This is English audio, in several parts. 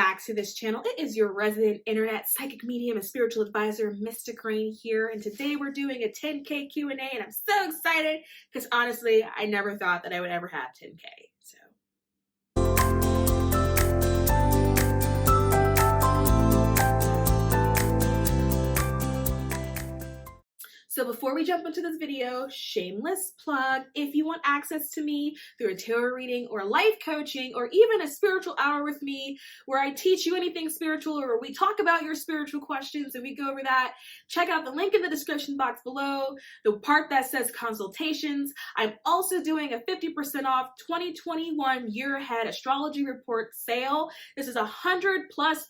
back to this channel. It is your resident internet psychic medium and spiritual advisor, mysticrainn here, and today we're doing a 10K Q&A, and I'm so excited because honestly, I never thought that I would ever have 10K. So before we jump into this video, shameless plug, if you want access to me through a tarot reading or life coaching or even a spiritual hour with me where I teach you anything spiritual or we talk about your spiritual questions and we go over that, check out the link in the description box below, the part that says consultations. I'm also doing a 50% off 2021 year ahead astrology report sale. This is a 100+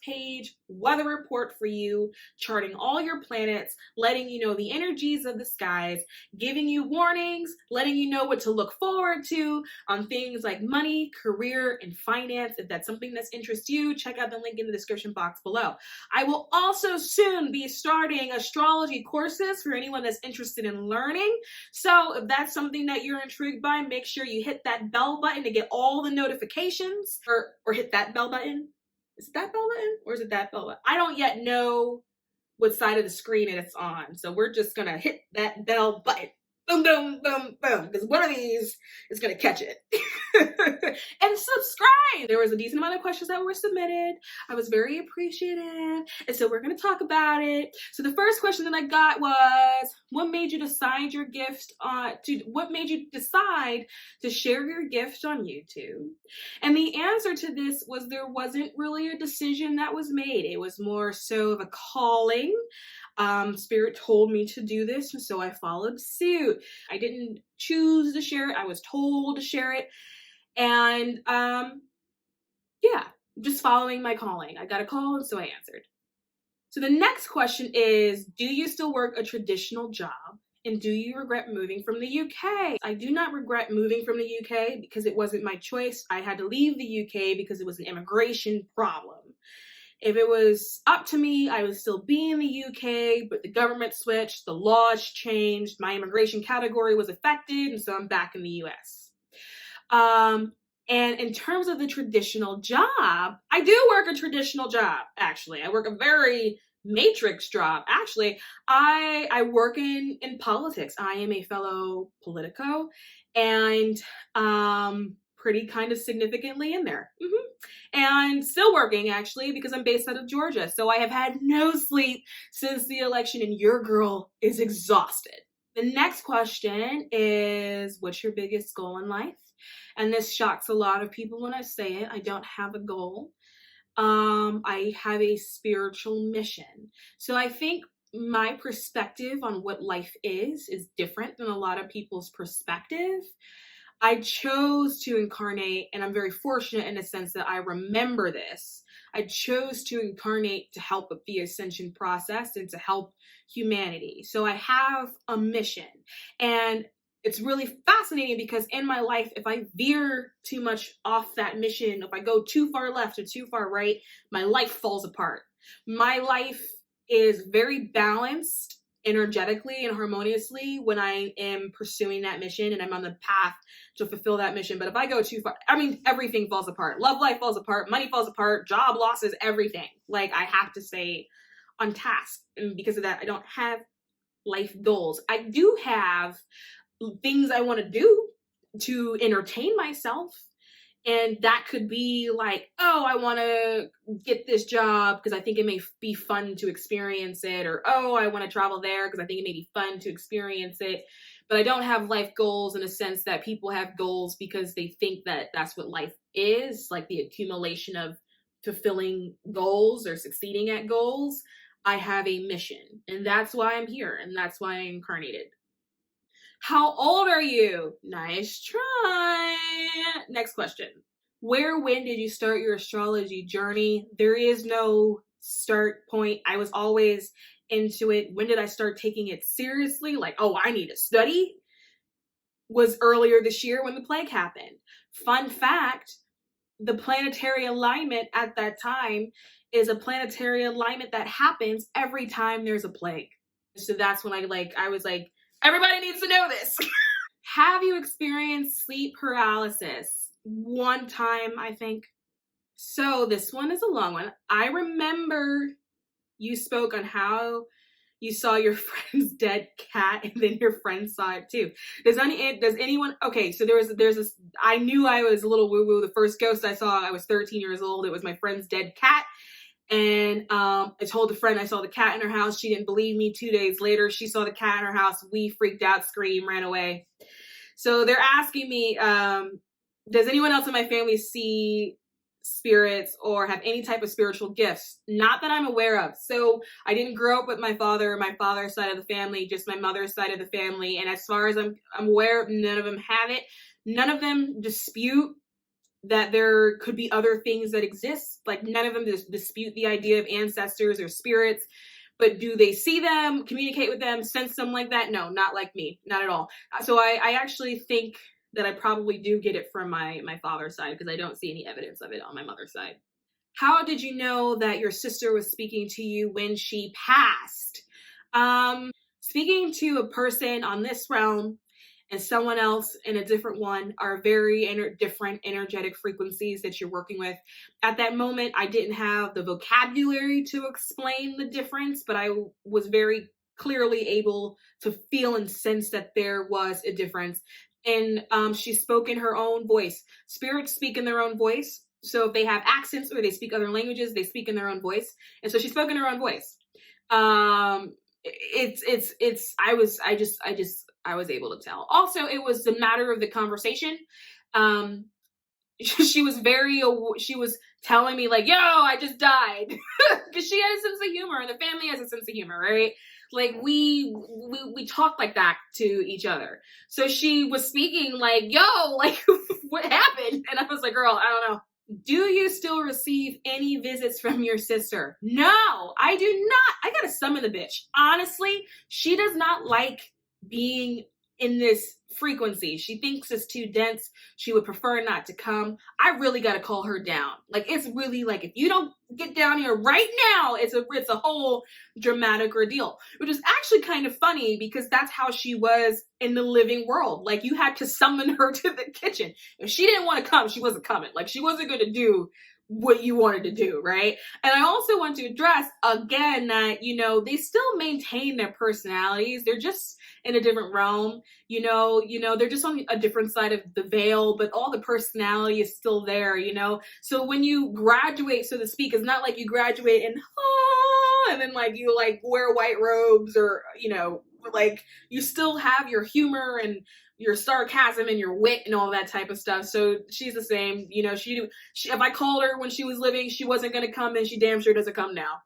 page weather report for you, charting all your planets, letting you know the energy of the skies, giving you warnings, letting you know what to look forward to on things like money, career, and finance. If that's something that interests you, check out the link in the description box below. I will also soon be starting astrology courses for anyone that's interested in learning. So if that's something that you're intrigued by, make sure you hit that bell button to get all the notifications, or hit that bell button. Is it that bell button or is it that bell button? I don't yet know what side of the screen it's on. So we're just gonna hit that bell button. Boom, boom, boom, boom. Because one of these is gonna catch it. And subscribe! There was a decent amount of questions that were submitted. I was very appreciative. And so we're gonna talk about it. So the first question that I got was, what made you decide to share your gift on YouTube? And the answer to this was there wasn't really a decision that was made. It was more so of a calling. Spirit told me to do this, and so I followed suit. I didn't choose to share it. I was told to share it. And yeah, just following my calling. I got a call, and so I answered. So the next question is, do you still work a traditional job? And do you regret moving from the UK? I do not regret moving from the UK because it wasn't my choice. I had to leave the UK because it was an immigration problem. If it was up to me, I would still be in the UK, but the government switched, the laws changed, my immigration category was affected, and so I'm back in the US. And in terms of the traditional job, I do work a traditional job, actually. I work a very matrix job. Actually, I work in politics. I am a fellow politico, and pretty kind of significantly in there. And still working, actually, because I'm based out of Georgia. So I have had no sleep since the election, and your girl is exhausted. The next question is, what's your biggest goal in life? And this shocks a lot of people when I say it. I don't have a goal. I have a spiritual mission. So I think my perspective on what life is different than a lot of people's perspective. I chose to incarnate, and I'm very fortunate in the sense that I remember this. I chose to incarnate to help with the ascension process and to help humanity. So I have a mission, and it's really fascinating because in my life, if I veer too much off that mission, if I go too far left or too far right, my life falls apart. My life is very balanced energetically and harmoniously when I am pursuing that mission and I'm on the path to fulfill that mission. But if I go too far, I mean, everything falls apart. Love life falls apart, money falls apart, job losses, everything. Like, I have to stay on task. And because of that, I don't have life goals. I do have things I want to do to entertain myself. And that could be like, oh, I want to get this job because I think it may be fun to experience it. Or, oh, I want to travel there because I think it may be fun to experience it. But I don't have life goals in a sense that people have goals because they think that that's what life is, like the accumulation of fulfilling goals or succeeding at goals. I have a mission, and that's why I'm here, and that's why I incarnated. How old are you? Nice try. Next question. When did you start your astrology journey? There is no start point. I was always into it. When did I start taking it seriously? Like, oh, I need to study? Was earlier this year when the plague happened. Fun fact, the planetary alignment at that time is a planetary alignment that happens every time there's a plague. So that's when I was like, everybody needs to know this. Have you experienced sleep paralysis? One time, I think. So this one is a long one. I remember you spoke on how you saw your friend's dead cat, and then your friend saw it too. Does anyone? Okay, so there's this. I knew I was a little woo woo. The first ghost I saw, I was 13 years old. It was my friend's dead cat, and I told a friend I saw the cat in her house. She didn't believe me. 2 days later, she saw the cat in her house. We freaked out, screamed, ran away. So they're asking me, does anyone else in my family see spirits or have any type of spiritual gifts? Not that I'm aware of. So I didn't grow up with my father's side of the family, just my mother's side of the family. And as far as I'm aware, none of them have it. None of them dispute that there could be other things that exist. Like none of them dispute the idea of ancestors or spirits. But do they see them, communicate with them, sense them like that? No, not like me, not at all. So I actually think that I probably do get it from my father's side, because I don't see any evidence of it on my mother's side. How did you know that your sister was speaking to you when she passed? Speaking to a person on this realm and someone else in a different one are very different energetic frequencies that you're working with. At that moment, I didn't have the vocabulary to explain the difference, but I was very clearly able to feel and sense that there was a difference. And she spoke in her own voice. Spirits speak in their own voice. So if they have accents or they speak other languages, they speak in their own voice. And so she spoke in her own voice. I was able to tell. Also, it was the matter of the conversation. um she was telling me like, yo, I just died, because she had a sense of humor, and the family has a sense of humor, right? Like we talk like that to each other. So she was speaking like, yo, like what happened? And I was like, girl, I don't know. Do you still receive any visits from your sister? No, I do not. I gotta summon the bitch. Honestly, she does not like being in this frequency. She thinks it's too dense. She would prefer not to come. I really gotta call her down. Like, it's really like, if you don't get down here right now, it's a whole dramatic ordeal. Which is actually kind of funny, because that's how she was in the living world. Like, you had to summon her to the kitchen. If she didn't want to come, she wasn't coming. Like, she wasn't gonna do what you wanted to do, right? And I also want to address again that, they still maintain their personalities. They're just in a different realm. They're just on a different side of the veil, but all the personality is still there. So when you graduate, so to speak, it's not like you graduate and then like you like wear white robes, or like you still have your humor and your sarcasm and your wit and all that type of stuff. So she's the same. She if I called her when she was living, she wasn't going to come, and she damn sure doesn't come now.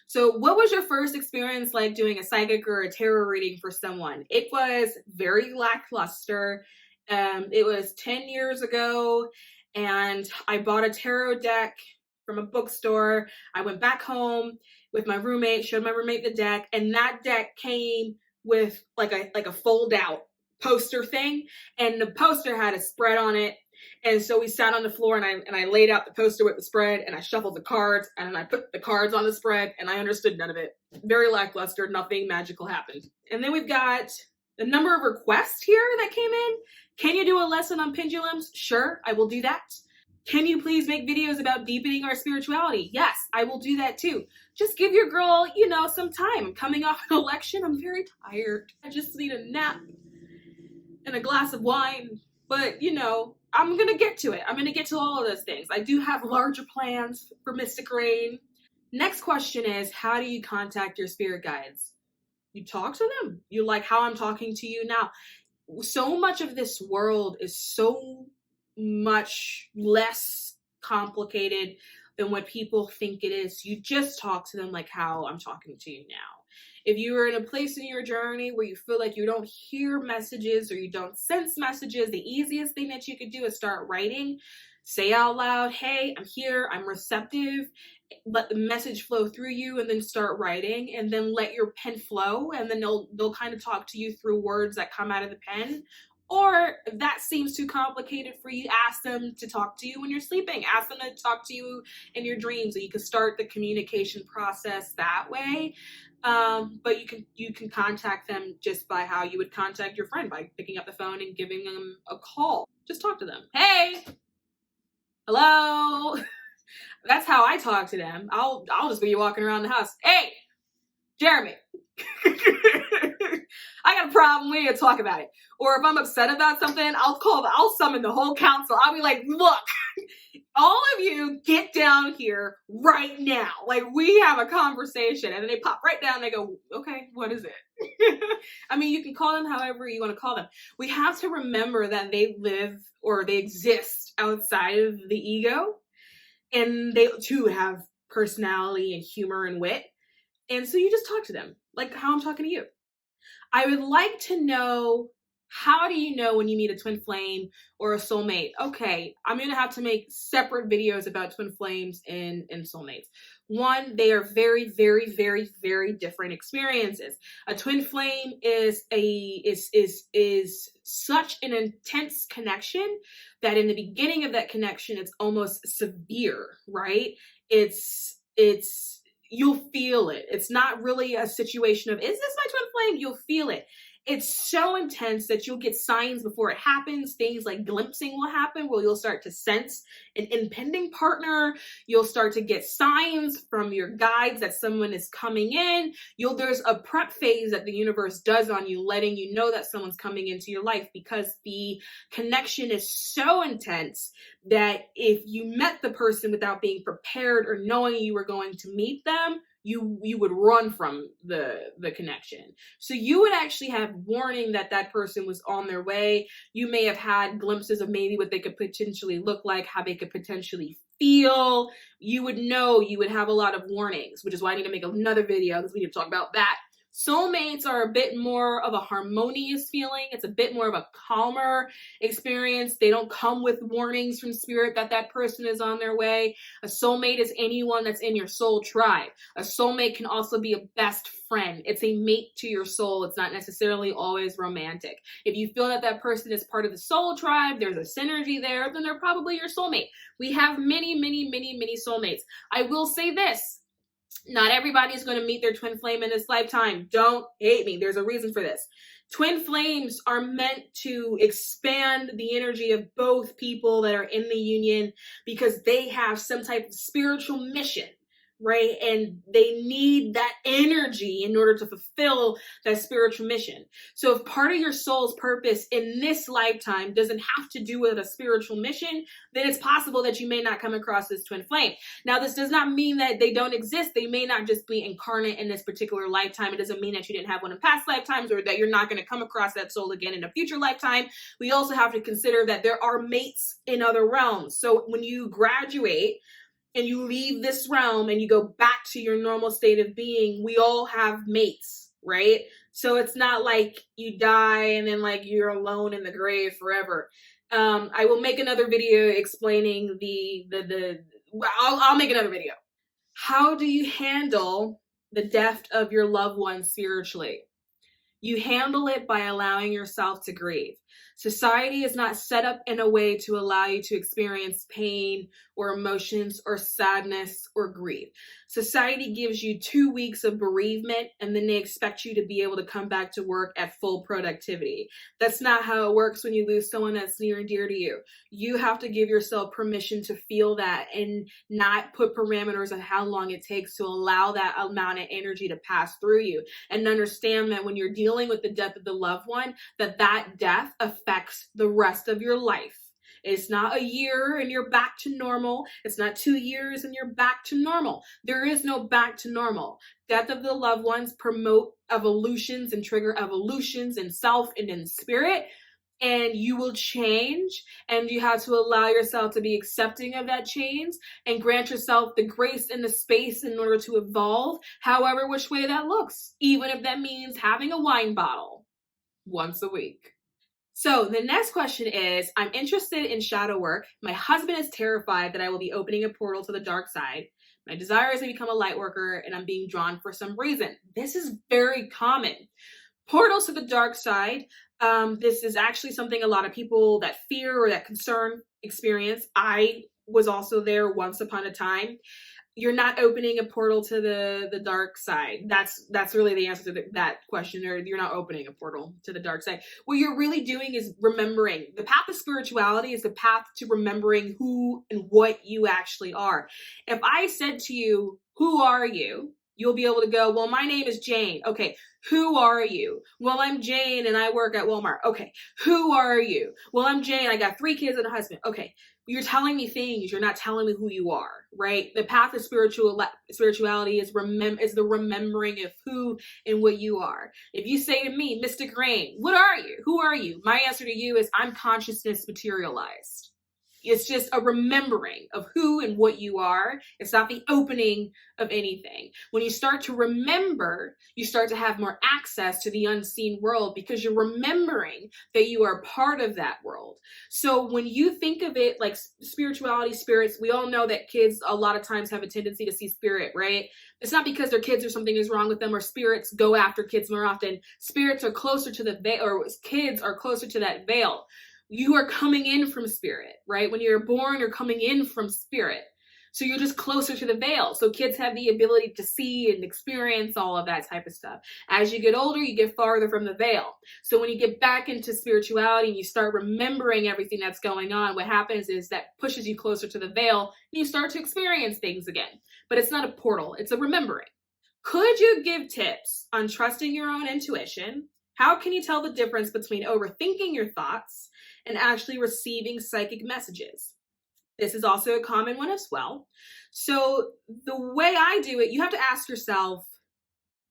So what was your first experience like doing a psychic or a tarot reading for someone? It was very lackluster. It was 10 years ago, and I bought a tarot deck from a bookstore. I went back home with my roommate, showed my roommate the deck, and that deck came with like a fold out poster thing, and the poster had a spread on it. And so we sat on the floor, and I laid out the poster with the spread, and I shuffled the cards, and I put the cards on the spread, and I understood none of it. Very lackluster. Nothing magical happened. And then we've got a number of requests here that came in. Can you do a lesson on pendulums? Sure, I will do that. Can you please make videos about deepening our spirituality? Yes, I will do that too. Just give your girl, some time. I'm coming off an election. I'm very tired. I just need a nap and a glass of wine. But, I'm going to get to it. I'm going to get to all of those things. I do have larger plans for mysticrainn. Next question is, how do you contact your spirit guides? You talk to them. You like how I'm talking to you now. So much of this world is so much less complicated than what people think it is. You just talk to them like how I'm talking to you now. If you are in a place in your journey where you feel like you don't hear messages or you don't sense messages, the easiest thing that you could do is start writing. Say out loud, hey, I'm here, I'm receptive. Let the message flow through you, and then start writing, and then let your pen flow, and then they'll kind of talk to you through words that come out of the pen. Or if that seems too complicated for you, ask them to talk to you when you're sleeping. Ask them to talk to you in your dreams, so you can start the communication process that way. But you can contact them just by how you would contact your friend, by picking up the phone and giving them a call. Just talk to them. Hey, hello. That's how I talk to them. I'll just be walking around the house. Hey, Jeremy. I got a problem. We need to talk about it. Or if I'm upset about something, I'll summon the whole council. I'll be like, look, all of you get down here right now. Like, we have a conversation. And then they pop right down and they go, okay, what is it? I mean, you can call them however you want to call them. We have to remember that they live or they exist outside of the ego. And they too have personality and humor and wit. And so you just talk to them like how I'm talking to you. I would like to know, how do you know when you meet a twin flame or a soulmate? Okay, I'm going to have to make separate videos about twin flames and soulmates. One, they are very, very, very, very different experiences. A twin flame is such an intense connection that in the beginning of that connection, it's almost severe, right? It's you'll feel it. It's not really a situation of, is this my twin flame? You'll feel it. It's so intense that you'll get signs before it happens. Things like glimpsing will happen where you'll start to sense an impending partner. You'll start to get signs from your guides that someone is coming in. There's a prep phase that the universe does on you, letting you know that someone's coming into your life, because the connection is so intense that if you met the person without being prepared or knowing you were going to meet them, you would run from the connection. So you would actually have warning that that person was on their way. You may have had glimpses of maybe what they could potentially look like, how they could potentially feel. You would know, you would have a lot of warnings, which is why I need to make another video because we need to talk about that. Soulmates are a bit more of a harmonious feeling. It's a bit more of a calmer experience. They don't come with warnings from spirit that that person is on their way. A soulmate is anyone that's in your soul tribe. A soulmate can also be a best friend. It's a mate to your soul. It's not necessarily always romantic. If you feel that that person is part of the soul tribe, there's a synergy there, then they're probably your soulmate. We have many, many, many, many soulmates. I will say this. Not everybody's going to meet their twin flame in this lifetime. Don't hate me. There's a reason for this. Twin flames are meant to expand the energy of both people that are in the union because they have some type of spiritual mission, right? And they need that energy in order to fulfill that spiritual mission. So if part of your soul's purpose in this lifetime doesn't have to do with a spiritual mission, then it's possible that you may not come across this twin flame. Now, this does not mean that they don't exist. They may not just be incarnate in this particular lifetime. It doesn't mean that you didn't have one in past lifetimes or that you're not going to come across that soul again in a future lifetime. We also have to consider that there are mates in other realms. So when you graduate and you leave this realm and you go back to your normal state of being, we all have mates, right? So it's not like you die and then like you're alone in the grave forever. I will make another video explaining I'll make another video. How do you handle the death of your loved one spiritually? You handle it by allowing yourself to grieve. Society is not set up in a way to allow you to experience pain or emotions or sadness or grief. Society gives you 2 weeks of bereavement and then they expect you to be able to come back to work at full productivity. That's not how it works when you lose someone that's near and dear to you. You have to give yourself permission to feel that and not put parameters on how long it takes to allow that amount of energy to pass through you, and understand that when you're dealing with the death of the loved one, that death affects the rest of your life. It's not a year and you're back to normal. It's not 2 years and you're back to normal. There is no back to normal. Death of the loved ones promote evolutions and trigger evolutions in self and in spirit. And you will change, and you have to allow yourself to be accepting of that change and grant yourself the grace and the space in order to evolve, however which way that looks, even if that means having a wine bottle once a week. So the next question is, I'm interested in shadow work. My husband is terrified that I will be opening a portal to the dark side. My desire is to become a light worker, and I'm being drawn for some reason. This is very common. Portals to the dark side. This is actually something a lot of people that fear or that concern experience. I was also there once upon a time. you're not opening a portal to the dark side. That's really the answer to that question. Or you're not opening a portal to the dark side. What you're really doing is remembering. The path of spirituality is the path to remembering who and what you actually are. If I said to you, who are you? You'll be able to go, well, my name is Jane. Okay, who are you? Well, I'm Jane and I work at Walmart. Okay, who are you? Well, I'm Jane. I got 3 kids and a husband. Okay, you're telling me things. You're not telling me who you are, right? The path of spirituality is the remembering of who and what you are. If you say to me, mysticrainn, what are you? Who are you? My answer to you is I'm consciousness materialized. It's just a remembering of who and what you are. It's not the opening of anything. When you start to remember, you start to have more access to the unseen world because you're remembering that you are part of that world. So when you think of it like spirituality, spirits, we all know that kids a lot of times have a tendency to see spirit, right? It's not because they're kids or something is wrong with them or spirits go after kids more often. Spirits are closer to the veil, or kids are closer to that veil. You are coming in from spirit, right? When you're born, you're coming in from spirit. So you're just closer to the veil. So kids have the ability to see and experience all of that type of stuff. As you get older, you get farther from the veil. So when you get back into spirituality and you start remembering everything that's going on, what happens is that pushes you closer to the veil and you start to experience things again. But it's not a portal, it's a remembering. Could you give tips on trusting your own intuition? How can you tell the difference between overthinking your thoughts and actually receiving psychic messages? This is also a common one as well. So the way I do it, you have to ask yourself,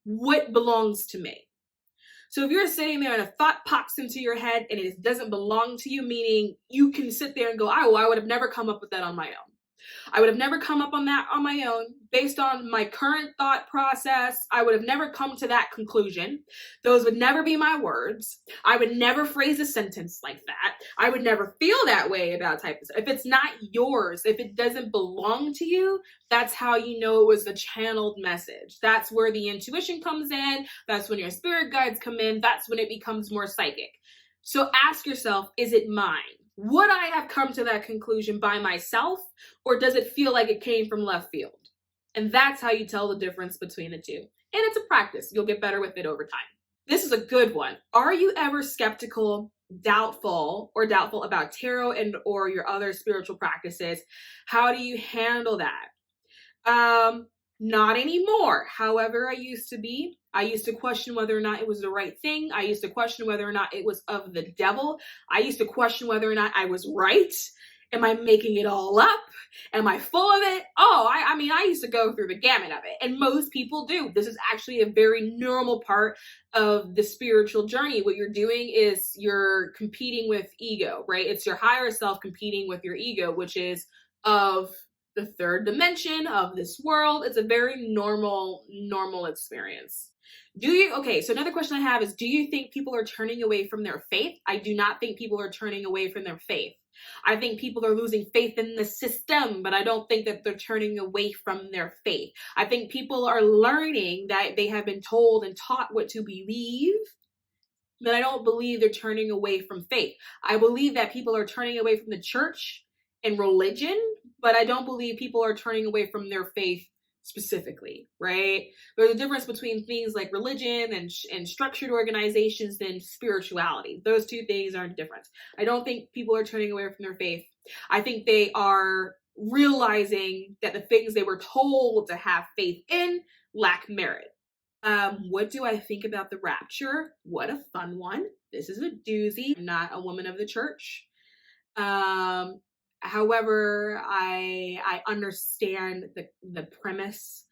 what belongs to me? So if you're sitting there and a thought pops into your head and it doesn't belong to you, meaning you can sit there and go, oh, I would have never come up with that on my own. I would have never come up on that on my own. Based on my current thought process, I would have never come to that conclusion. Those would never be my words. I would never phrase a sentence like that. I would never feel that way about type of stuff. If it's not yours, if it doesn't belong to you, that's how you know it was a channeled message. That's where the intuition comes in. That's when your spirit guides come in. That's when it becomes more psychic. So ask yourself, is it mine? Would I have come to that conclusion by myself, or does it feel like it came from left field? And that's how you tell the difference between the two. And it's a practice. You'll get better with it over time. This is a good one. Are you ever skeptical, doubtful about tarot and or your other spiritual practices? How do you handle that? Not anymore. However, I used to be. I used to question whether or not it was the right thing. I used to question whether or not it was of the devil. I used to question whether or not I was right. Am I making it all up? Am I full of it? Oh, I mean, I used to go through the gamut of it. And most people do. This is actually a very normal part of the spiritual journey. What you're doing is you're competing with ego, right? It's your higher self competing with your ego, which is of the third dimension of this world. It's a very normal experience. So another question I have is, do you think people are turning away from their faith? I do not think people are turning away from their faith. I think people are losing faith in the system, but I don't think that they're turning away from their faith. I think people are learning that they have been told and taught what to believe, but I don't believe they're turning away from faith. I believe that people are turning away from the church and religion, but I don't believe people are turning away from their faith specifically, right? There's a difference between things like religion and structured organizations and spirituality. Those two things aren't different. I don't think people are turning away from their faith. I think they are realizing that the things they were told to have faith in lack merit. What do I think about the rapture? What a fun one. This is a doozy. I'm not a woman of the church. However, I understand the premise.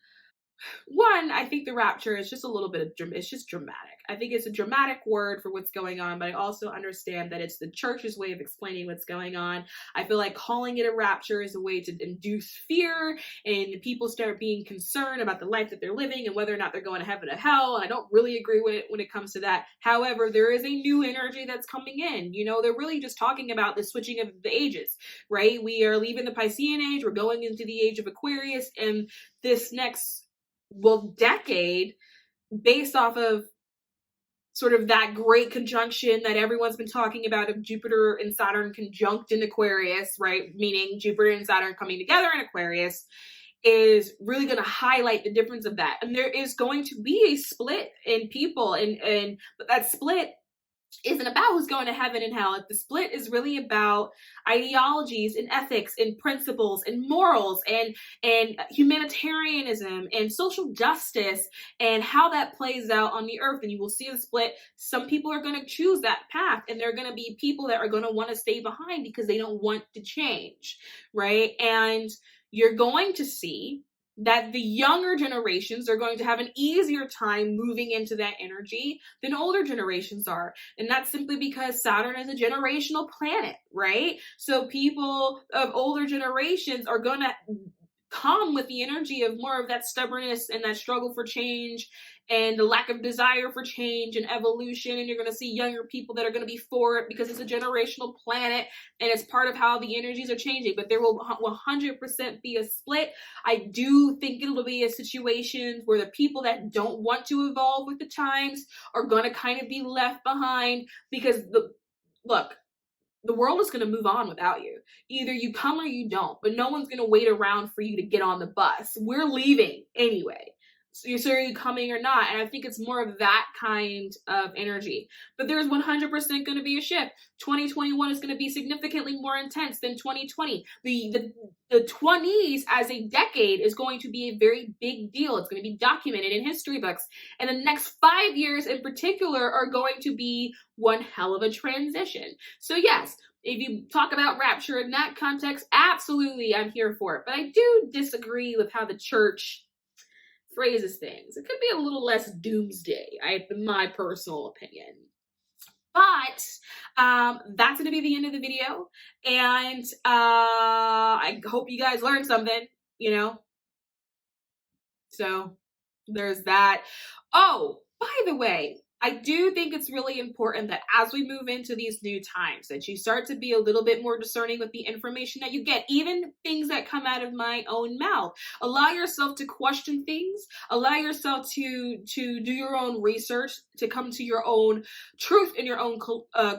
One, I think the rapture is just a little bit of, it's just dramatic. I think it's a dramatic word for what's going on, but I also understand that it's the church's way of explaining what's going on. I feel like calling it a rapture is a way to induce fear, and people start being concerned about the life that they're living and whether or not they're going to heaven or hell. And I don't really agree with it when it comes to that. However, there is a new energy that's coming in. You know, they're really just talking about the switching of the ages, right? We are leaving the Piscean age, we're going into the age of Aquarius, and this next decade, based off of sort of that great conjunction that everyone's been talking about of Jupiter and Saturn conjunct in Aquarius, right? Meaning Jupiter and Saturn coming together in Aquarius. is really going to highlight the difference of that. And there is going to be a split in people, and but that split isn't about who's going to heaven and hell. The split is really about ideologies and ethics and principles and morals and humanitarianism and social justice and how that plays out on the earth. And you will see the split. Some people are going to choose that path, and there are going to be people that are going to want to stay behind because they don't want to change, right? And you're going to see that the younger generations are going to have an easier time moving into that energy than older generations are. And that's simply because Saturn is a generational planet, right? So people of older generations are going to come with the energy of more of that stubbornness and that struggle for change and the lack of desire for change and evolution. And you're going to see younger people that are going to be for it because it's a generational planet and it's part of how the energies are changing. But there will 100% be a split. I do think it'll be a situation where the people that don't want to evolve with the times are going to kind of be left behind because the world is going to move on without you. Either you come or you don't, but no one's going to wait around for you to get on the bus. We're leaving anyway. So are you coming or not? And I think it's more of that kind of energy. But there's 100% going to be a shift. 2021 is going to be significantly more intense than 2020. The 20s as a decade is going to be a very big deal. It's going to be documented in history books. And the next 5 years in particular are going to be one hell of a transition. So yes, if you talk about rapture in that context, absolutely, I'm here for it. But I do disagree with how the church phrases things. It could be a little less doomsday, in my personal opinion. But that's going to be the end of the video. And I hope you guys learned something, So there's that. Oh, by the way, I do think it's really important that as we move into these new times, that you start to be a little bit more discerning with the information that you get, even things that come out of my own mouth. Allow yourself to question things. Allow yourself to do your own research, to come to your own truth and your own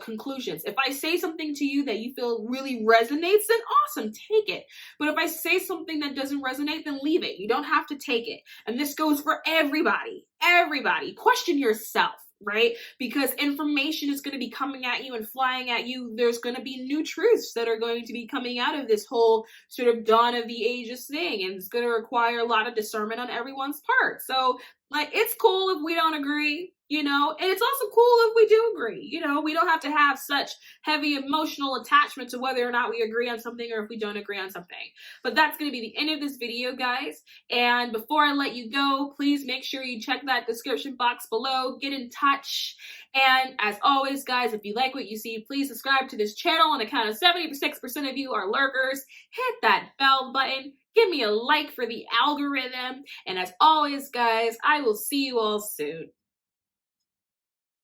conclusions. If I say something to you that you feel really resonates, then awesome, take it. But if I say something that doesn't resonate, then leave it. You don't have to take it. And this goes for everybody. Everybody. Question yourself. Right? Because information is going to be coming at you and flying at you. There's going to be new truths that are going to be coming out of this whole sort of dawn of the ages thing. And it's going to require a lot of discernment on everyone's part. So, it's cool if we don't agree, and it's also cool if we do agree. We don't have to have such heavy emotional attachment to whether or not we agree on something or if we don't agree on something. But that's going to be the end of this video, guys. And before I let you go, please make sure you check that description box below, get in touch. And as always, guys, if you like what you see, please subscribe to this channel. On the count of 76% of you are lurkers. Hit that bell button. Give me a like for the algorithm. And as always, guys, I will see you all soon.